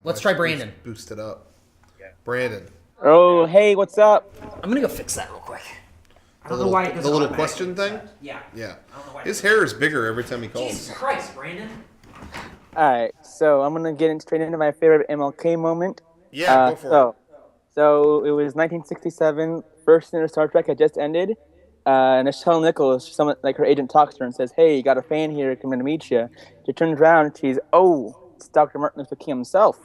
Let's try Brandon. Boost it up. Yeah. Brandon. Oh, hey, what's up? I'm gonna go fix that real quick. I don't know little, why it doesn't the little automatically question thing? Yeah. Yeah. I don't know why His hair is bigger every time he calls. Jesus Christ, Brandon. All right, so I'm gonna get straight into my favorite MLK moment. Yeah, go for it. So it was 1967. First season of Star Trek had just ended. And Nichelle Nichols, someone like her agent talks to her and says, "Hey, you got a fan here coming to meet you." She turns around and it's Dr. Martin Luther King himself.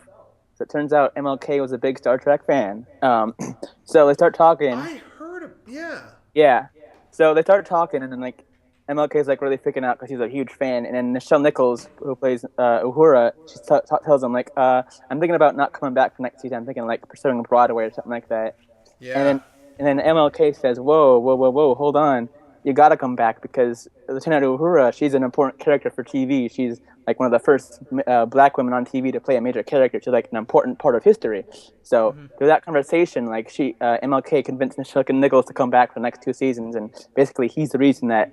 So it turns out MLK was a big Star Trek fan. So they start talking. I heard of, yeah. Yeah. So they start talking, and then like MLK is like really freaking out because he's a huge fan. And then Nichelle Nichols, who plays Uhura, she tells him like, "I'm thinking about not coming back for next season. I'm thinking like pursuing Broadway or something like that." Yeah. And then MLK says, "Whoa, hold on. You got to come back because Lieutenant Uhura, she's an important character for TV. She's like one of the first black women on TV to play a major character. She's like an important part of history." So through that conversation, like MLK convinced Nichelle Nichols to come back for the next 2 seasons, and basically he's the reason that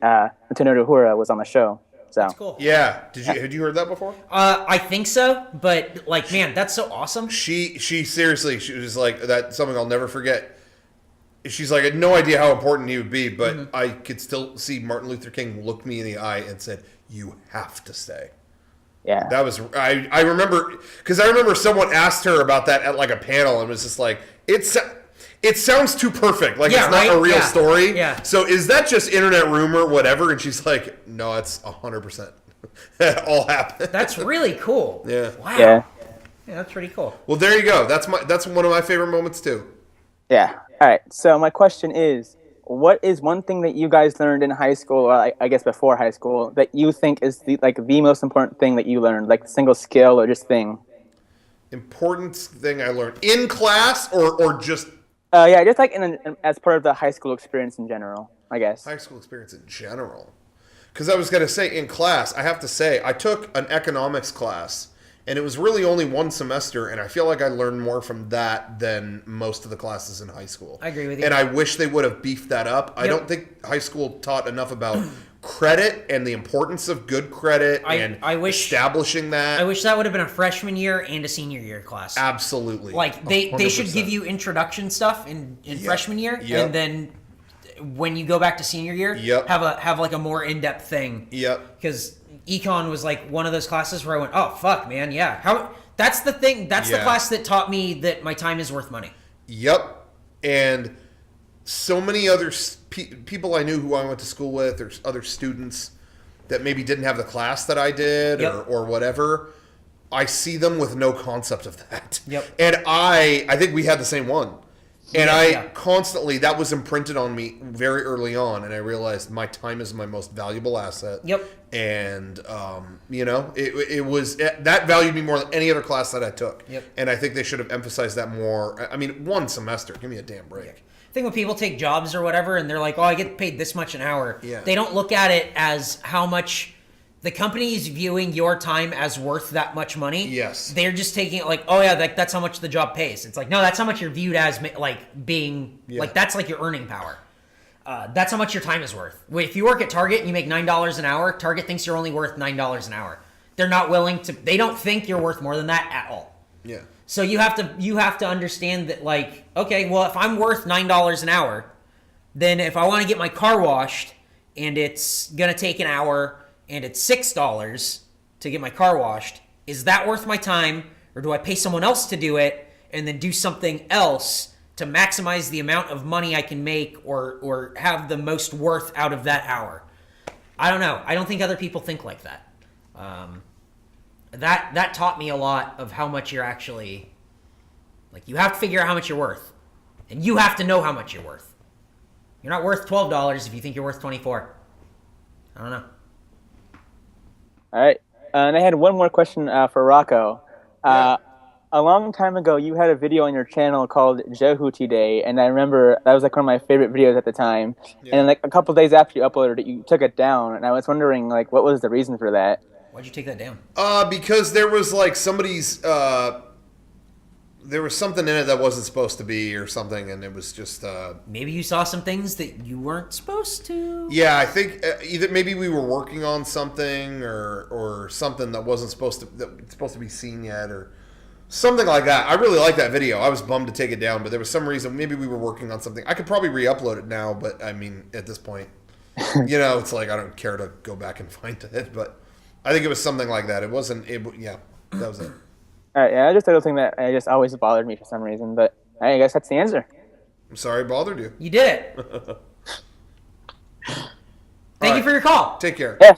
Lieutenant Uhura was on the show. So That's cool. Yeah. Had you heard that before? I think so, but like, man, that's so awesome. She seriously, she was like, that's something I'll never forget. She's like, I had no idea how important he would be, but I could still see Martin Luther King look me in the eye and said, "You have to stay." yeah, That was, I remember, because I remember someone asked her about that at like a panel and was just like, it sounds too perfect. Like, Yeah, it's not right? a real Yeah. story. Yeah. So is that just internet rumor, whatever? And she's like, no, it's 100%. That all happened. That's really cool. Yeah. Wow. yeah, Yeah, that's pretty cool. Well, there you go. That's one of my favorite moments too. yeah. All right. So my question is, what is one thing that you guys learned in high school, or I guess before high school, that you think is the most important thing that you learned, like single skill or just thing? Important thing I learned in class or just Yeah, just like as part of the high school experience in general, I guess. high school experience in general. Because I was going to say, in class, I have to say, I took an economics class, and it was really only 1 semester, and I feel like I learned more from that than most of the classes in high school. I agree with you. And I wish they would have beefed that up. I don't think high school taught enough about credit and the importance of good credit I wish establishing that. I wish that would have been a freshman year and a senior year class. Absolutely. Like they should 100%. give you introduction stuff in freshman year, Yep. and then when you go back to senior year, Yep. have like a more in-depth thing. Yep. Because econ was like one of those classes where I went, oh fuck, man, yeah. That's the thing. That's the Yeah. class that taught me that my time is worth money. Yep. And so many other people I knew who I went to school with, or other students that maybe didn't have the class that I did, Yep. or whatever, I see them with no concept of that. Yep. And I think we had the same one. And Yeah. constantly, that was imprinted on me very early on, and I realized my time is my most valuable asset. Yep. And, that valued me more than any other class that I took. Yep. And I think they should have emphasized that more. I mean, 1 semester, give me a damn break. I think when people take jobs or whatever and they're like, oh, I get paid this much an hour, Yeah. they don't look at it as how much the company is viewing your time as worth that much money. Yes. They're just taking it like, oh yeah, that's how much the job pays. It's like, no, that's how much you're viewed as, like being, like that's like your earning power. That's how much your time is worth. If you work at Target and you make $9 an hour, Target thinks you're only worth $9 an hour. They're not willing to, they don't think you're worth more than that at all. Yeah. So you have to understand that, like, okay, well, if I'm worth $9 an hour, then if I want to get my car washed and it's going to take an hour and it's $6 to get my car washed, is that worth my time, or do I pay someone else to do it and then do something else to maximize the amount of money I can make or have the most worth out of that hour? I don't know. I don't think other people think like that. That taught me a lot of how much you're actually, like, you have to figure out how much you're worth, and you have to know how much you're worth. You're not worth $12 if you think you're worth $24. I don't know. All right. And I had one more question for Rocco. Yeah. A long time ago, you had a video on your channel called Jehuty Day, and I remember that was like one of my favorite videos at the time. Yeah. And then, like a couple of days after you uploaded it, you took it down, and I was wondering, like, what was the reason for that? Why'd you take that down? Because there was like there was something in it that wasn't supposed to be or something, and it was just Maybe you saw some things that you weren't supposed to. yeah, I think either maybe we were working on something or something that wasn't supposed to be seen yet, or Something like that. I really like that video. I was bummed to take it down, but there was some reason. Maybe we were working on something. I could probably re-upload it now, but I mean, at this point, it's like I don't care to go back and find it. But I think it was something like that. It wasn't. Yeah, that was it. All right, yeah, just a little thing that just always bothered me for some reason, but I guess that's the answer. I'm sorry it bothered you. You did it. Thank you for your call. Take care. Yeah.